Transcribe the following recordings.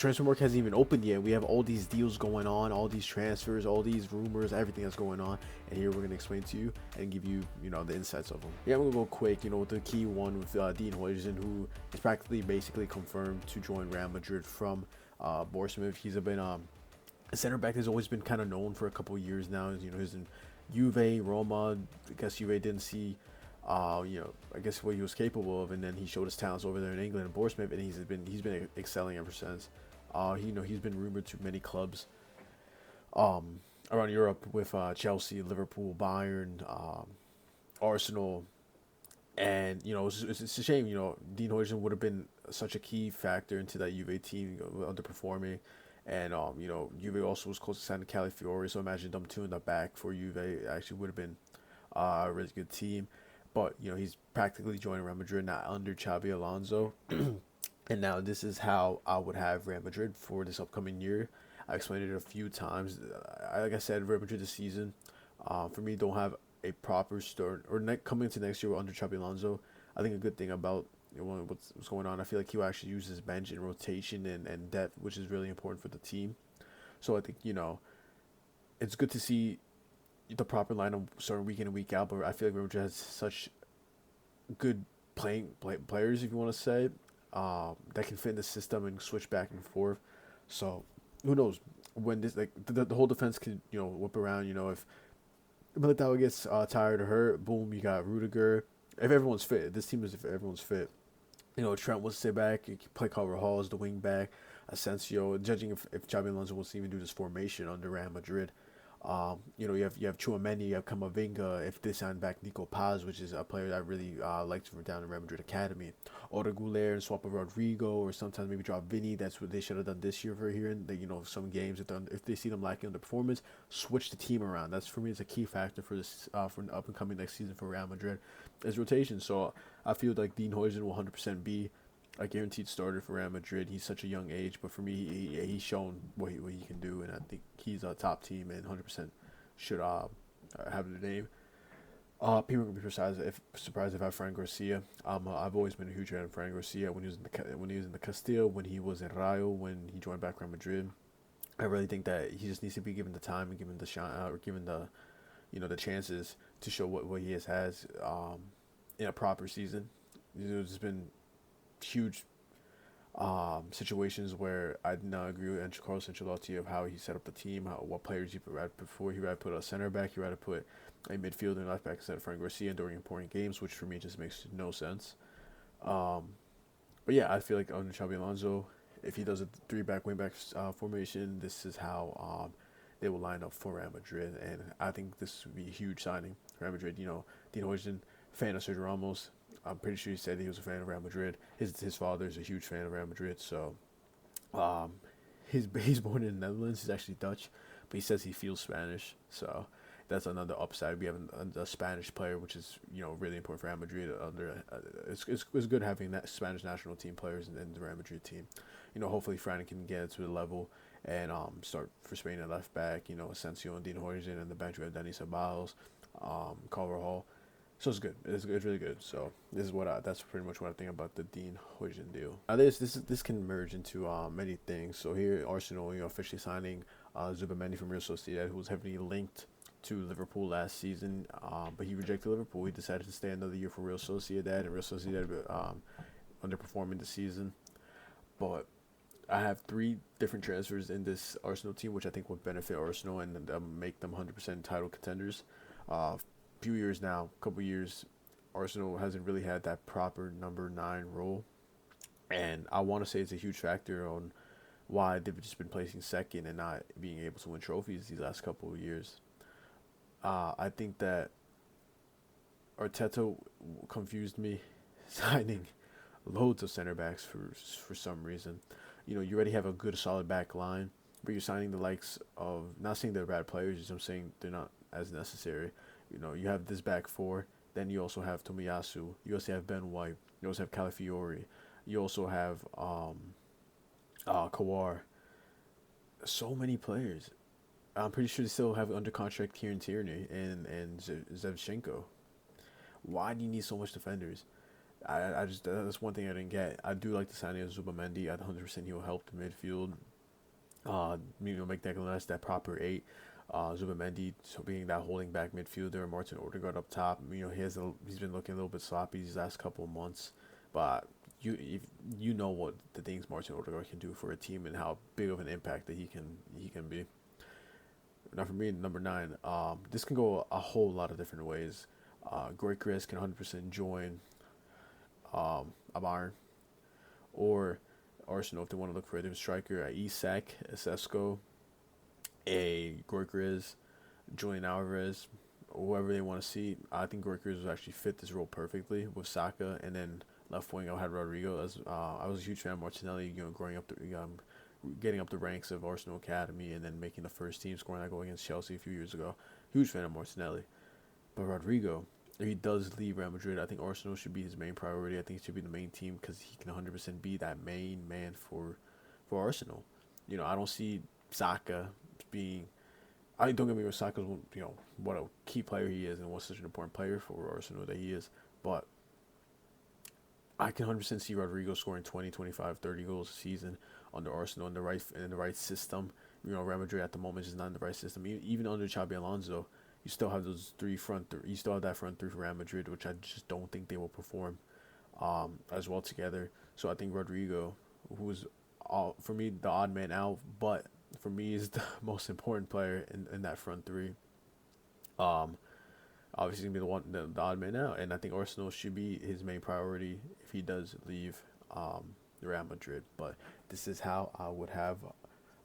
transfer market hasn't even opened yet. We have all these deals going on, all these transfers, all these rumors, everything that's going on. And here we're gonna explain to you and give you, the insights of them. Yeah, I'm gonna go quick. With the key one with Dean Huijsen, who is practically basically confirmed to join Real Madrid from Bournemouth. He's been a center back that's always been kind of known for a couple of years now. He's in Juve, Roma. I guess Juve didn't see I guess what he was capable of, and then he showed his talents over there in England and Bournemouth, and he's been excelling ever since. He's been rumored to many clubs around Europe with Chelsea, Liverpool, Bayern, Arsenal, and it's a shame. Dean Huijsen would have been such a key factor into that Juve team underperforming, and Juve also was close to signing Calafiori, so imagine them two in the back for Juve. It actually would have been a really good team. But he's practically joining Real Madrid now under Xabi Alonso. And now this is how I would have Real Madrid for this upcoming year. I explained it a few times. Like I said, Real Madrid this season, for me, don't have a proper start or coming into next year under Xabi Alonso. I think a good thing about what's going on, I feel like he will actually use his bench in rotation and depth, which is really important for the team. So I think it's good to see the proper lineup starting week in and week out. But I feel like Real Madrid has such good players, if you want to say, that can fit in the system and switch back and forth. So who knows when this the whole defense can whip around. If Militao gets tired or hurt, boom, you got Rudiger. If everyone's fit, this team is if everyone's fit. Trent will sit back. You can play Carvajal as the wing back. Asensio, judging if Xabi Alonso wants to even do this formation under Real Madrid. You have Zubimendi, you have Camavinga. If they sign back Nico Paz, which is a player that I really liked from down in Real Madrid Academy, Odegaard and swap with Rodrigo, or sometimes maybe drop Vini. That's what they should have done this year for here. And some games if they see them lacking on the performance, switch the team around. That's for me is a key factor for this for an up and coming next season for Real Madrid is rotation. So I feel like Dean Huijsen will 100% be a guaranteed starter for Real Madrid. He's such a young age, but for me, he's shown what he can do, and I think he's a top team and 100% should have the name. People are gonna be surprised if I have Fran Garcia. I've always been a huge fan of Fran Garcia when he was in the Castilla, when he was in Rayo, when he joined back Real Madrid. I really think that he just needs to be given the time and given the shot, or given the the chances to show what he has in a proper season. There's been huge situations where I did not agree with Carlos Ancelotti of how he set up the team, what players he put before. He rather put a center back, he rather put a midfielder and left back instead of Fran Garcia during important games, which for me just makes no sense. But yeah, I feel like under Xabi Alonso, if he does a three-back wing-back formation, this is how they will line up for Real Madrid, and I think this would be a huge signing for Real Madrid. Dean Huijsen, fan of Sergio Ramos. I'm pretty sure he said he was a fan of Real Madrid. His father is a huge fan of Real Madrid. So, he's born in the Netherlands. He's actually Dutch, but he says he feels Spanish. So that's another upside. We have a Spanish player, which is really important for Real Madrid. It's good having that Spanish national team players in the Real Madrid team. Hopefully Fran can get it to the level and start for Spain at left back. Asensio and Dean Huijsen, and the bench we have Denis Ceballos, Carvajal. So it's good. It's really good. So this is that's pretty much what I think about the Dean Huijsen deal. Now this can merge into many things. So here Arsenal, officially signing Zubimendi from Real Sociedad, who was heavily linked to Liverpool last season, but he rejected Liverpool. He decided to stay another year for Real Sociedad, and Real Sociedad underperforming this season. But I have 3 different transfers in this Arsenal team, which I think would benefit Arsenal and make them 100% title contenders. Few years now, couple years, Arsenal hasn't really had that proper number 9 role, and I want to say it's a huge factor on why they've just been placing second and not being able to win trophies these last couple of years. I think that Arteta confused me, signing loads of center backs for some reason. You already have a good solid back line, but you're signing the likes of, not saying they're bad players, just I'm saying they're not as necessary. You have this back 4. Then you also have Tomiyasu. You also have Ben White. You also have Calafiori. You also have Kawar. So many players. I'm pretty sure they still have under contract Kieran Tierney and Zevchenko. Why do you need so much defenders? I just that's one thing I didn't get. I do like the signing of Zubimendi. I 100% he will help the midfield. Make Declan Rice that proper eight. Zubimendi so being that holding back midfielder. Martin Odegaard up top. He's been looking a little bit sloppy these last couple of months, but if you know what the things Martin Odegaard can do for a team and how big of an impact that he can be. Now for me, number nine, this can go a whole lot of different ways. Goikarez can 100% join a Bayern or Arsenal if they want to look for a different striker. Isak, a Sesko, a Goikarez, Julian Alvarez, whoever they want to see. I think Goikarez would actually fit this role perfectly with Saka, and then left wing I had Rodrigo. I was a huge fan of Martinelli. Growing up getting up the ranks of Arsenal Academy and then making the first team, scoring that goal against Chelsea a few years ago. Huge fan of Martinelli. But Rodrigo, if he does leave Real Madrid, I think Arsenal should be his main priority. I think he should be the main team because he can 100% be that main man for Arsenal. I don't see Saka being. I don't get me wrong, Saka's what a key player he is and what such an important player for Arsenal that he is. But I can 100% see Rodrigo scoring 20, 25, 30 goals a season under Arsenal in the right system. Real Madrid at the moment is not in the right system. Even under Xabi Alonso, you still have those you still have that front three for Real Madrid, which I just don't think they will perform as well together. So I think Rodrigo, who is for me the odd man out, but for me is the most important player in that front three. Um, Obviously gonna be the odd man out, and I think Arsenal should be his main priority if he does leave Real Madrid. But this is how I would have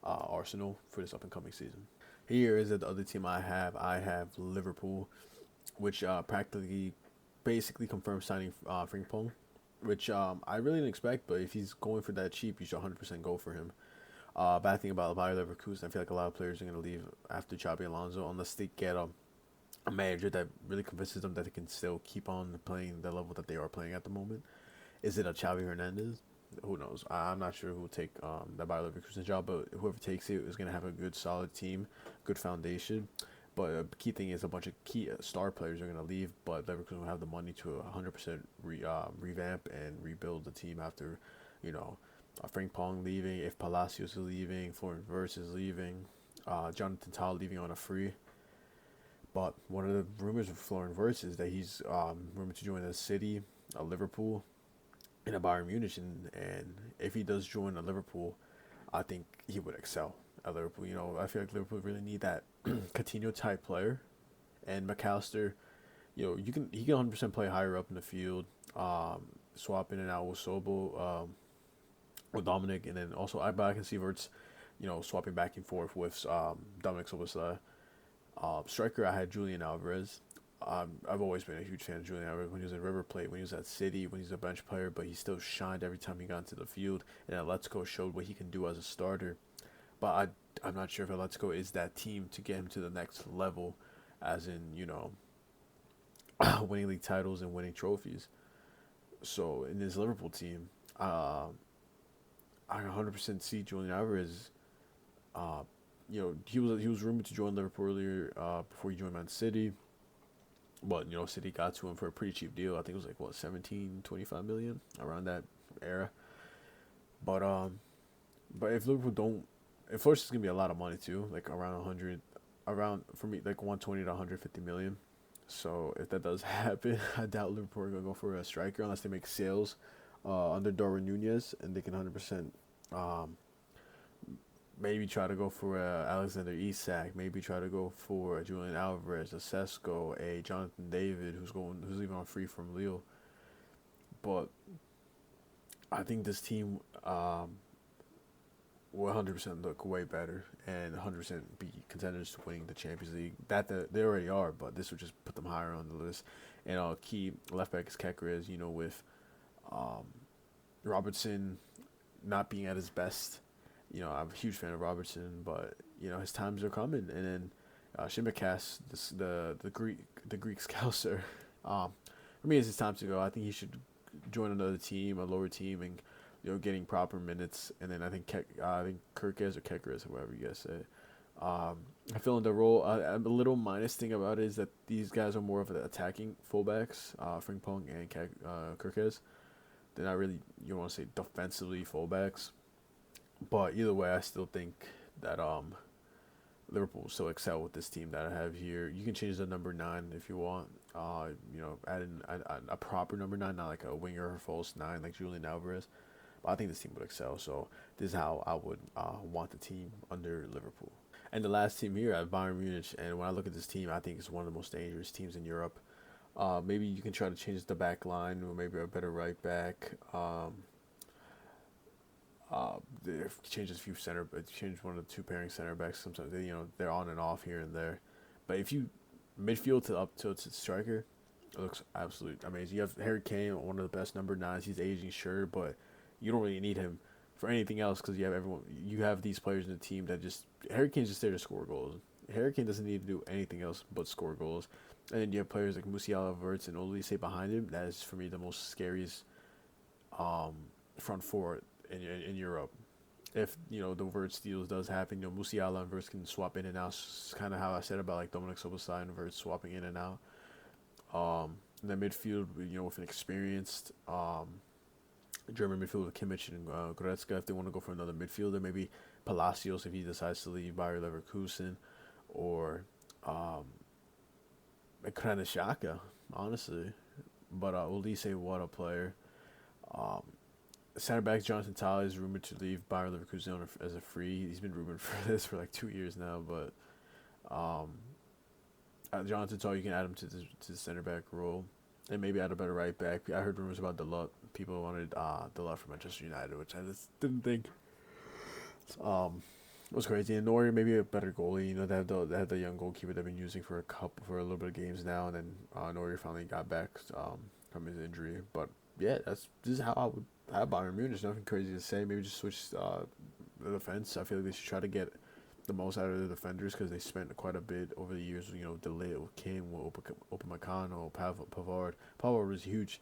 Arsenal for this up and coming season. Here is the other team I have. I have Liverpool, which basically confirmed signing Frimpong, which I really didn't expect. But if he's going for that cheap, you should 100% go for him. Bad thing about Bayer Leverkusen, I feel like a lot of players are going to leave after Xabi Alonso unless they get a manager that really convinces them that they can still keep on playing the level that they are playing at the moment. Is it a Xavi Hernandez? Who knows? I'm not sure who will take the Bayer Leverkusen job, but whoever takes it is going to have a good, solid team, good foundation. But the key thing is a bunch of key star players are going to leave, but Leverkusen will have the money to 100% revamp and rebuild the team after, Frank Pong leaving, if Palacios is leaving, Florian Wirtz is leaving, Jonathan Tah leaving on a free. But one of the rumors of Florian Wirtz is that he's rumored to join a City, a Liverpool, and a Bayern Munich. And if he does join a Liverpool, I think he would excel at Liverpool. I feel like Liverpool really need that Coutinho type player. And McAllister, he can 100% play higher up in the field, swap in and out with Sobel, with Dominic, and then also I can see Wirtz, swapping back and forth with Dominic Soboslai. Striker, I had Julian Alvarez. I've always been a huge fan of Julian Alvarez when he was in River Plate, when he was at City, when he was a bench player, but he still shined every time he got into the field. And Atletico showed what he can do as a starter. But I'm not sure if Atletico is that team to get him to the next level, as in, winning league titles and winning trophies. So in this Liverpool team, I 100% see Julian Alvarez. He was rumored to join Liverpool earlier before he joined Man City. But, City got to him for a pretty cheap deal. I think it was like, 17, 25 million, around that era. But if Liverpool don't, at first it's going to be a lot of money too, like around for me, like 120 to 150 million. So if that does happen, I doubt Liverpool are going to go for a striker unless they make sales under Darwin Nunez, and they can 100% maybe try to go for Alexander Isak. Maybe try to go for Julian Alvarez, a Sesko, a Jonathan David, who's even on free from Lille. But I think this team will 100% look way better and 100% be contenders to winning the Champions League. That they already are, but this would just put them higher on the list. And key left back is Kekeres, with Robertson not being at his best. I'm a huge fan of Robertson, but his times are coming. And then Shimikas, the Greek scouser, for me, it's his time to go. I think he should join another team, a lower team, and getting proper minutes. And then I think Kirkes or Kekeres, whoever you guys say, I feel in the role. A little minus thing about it is that these guys are more of the attacking fullbacks, Frimpong and Kirkes. They're not really, you want to say, defensively fullbacks. But either way, I still think that Liverpool will still excel with this team that I have here. You can change the number 9 if you want. Add in a proper number 9, not like a winger or false 9 like Julian Alvarez. But I think this team would excel. So this is how I would want the team under Liverpool. And the last team here at Bayern Munich, and when I look at this team, I think it's one of the most dangerous teams in Europe. Maybe you can try to change the back line, or maybe a better right back. Change a few change one of the two pairing center backs. Sometimes they're on and off here and there. But if you midfield to up to striker, it looks absolutely amazing. You have Harry Kane, one of the best number 9s. He's aging, sure, but you don't really need him for anything else because you have everyone. You have these players in the team that just Harry Kane's just there to score goals. Harry Kane doesn't need to do anything else but score goals. And then you have players like Musiala, Wirtz, and Olise behind him. That is for me the most scariest front four in Europe. If the Wirtz deals does happen, Musiala and Wirtz can swap in and out. It's kind of how I said about like Dominic Soboslai and Wirtz swapping in and out. In the midfield, with an experienced German midfield with Kimmich and Goretzka, if they want to go for another midfielder, maybe Palacios if he decides to leave Bayer Leverkusen, or kind of Xhaka, honestly. But Olise, what a player. Um, Center back Jonathan Tah is rumored to leave Bayer Leverkusen as a free. He's been rumored for this for like 2 years now, but Jonathan Tah, you can add him to the center back role, and maybe add a better right back. I heard rumors about Dalot. People wanted Dalot from Manchester United, which I just didn't think. It was crazy. And Neuer, maybe a better goalie. They have the young goalkeeper they've been using for a little bit of games now, and then Neuer finally got back from his injury. But yeah, this is how I would have Bayern Munich. There's nothing crazy to say. Maybe just switch the defense. I feel like they should try to get the most out of the defenders because they spent quite a bit over the years. Delay with Kane, with Upamecano, Pavard. Pavard was a huge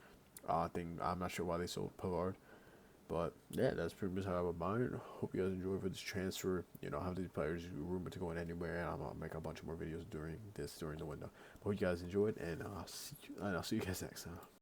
thing. I'm not sure why they sold Pavard. But yeah, that's pretty much how I would Bayern. Hope you guys enjoy for this transfer. Have these players rumored to go in anywhere, and I'm gonna make a bunch of more videos during the window. But hope you guys enjoyed, and I'll see you guys next time.